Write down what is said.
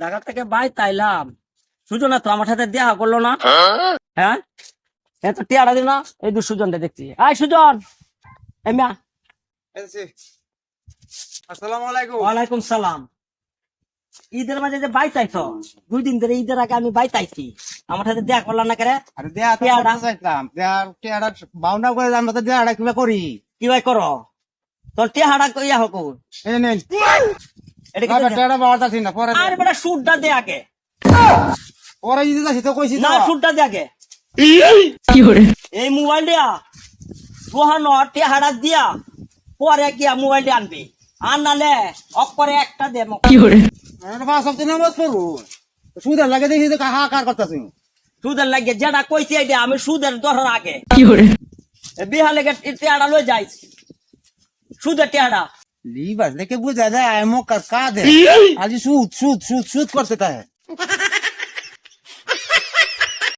ঢাকা থেকে বাই তাইলাম, সুজন তো আমার সাথে দেখা করলো না। হ্যাঁ, এত টিয়ারা দিল না। এই দু সুজনটা দেখছি। আয় সুজন, এমিয়া। আসসালামু আলাইকুম। ওয়ালাইকুম সালাম। ঈদের মাঝে যে বাই তাইছো, 2 দিন ধরে ঈদের আগে আমি বাই তাইছি, আমার সাথে দেখা করলাম না কেরে? আরে দেয়া তো টিয়ারা? করতে চাইতাম। দেয়াটা বাউন্ডা করে আমরা তো দেয়াটা কিভাবে করি? কি ভাই করো তোর টিয়াহাটা ইয়া হোক। এই নেন। এটা কি না তোর- দেয়াটা বাড়তা ছিল না পরে। আরে বেটা সুটটা দে আগে। পরে যদি যাচ্ছি তো কইছি তো। না সুটটা দে আগে। এই মোবাইল দিয়া রোহানো টিয়াহাটা দিয়া পরে গিয়া মোবাইল দিয়ে আনবি। আর নালে অকরে একটা দে। আমরা পাঁচ সপ্তাহ নামাজ পড়বো। সুদের লাগে দেখি তো হাহাকার করতেছি। সুদের লাগে যেটা কইছি এটা আমি সুদের ধরার আগে বিহালে টিয়াহাটা লই যাই, সুদের টিয়াহাটা। লিবাস দেখে বুঝা যায় মক্কার কাঁদে। আজ সুদ সুদ সুদ সুদ করতে তাই।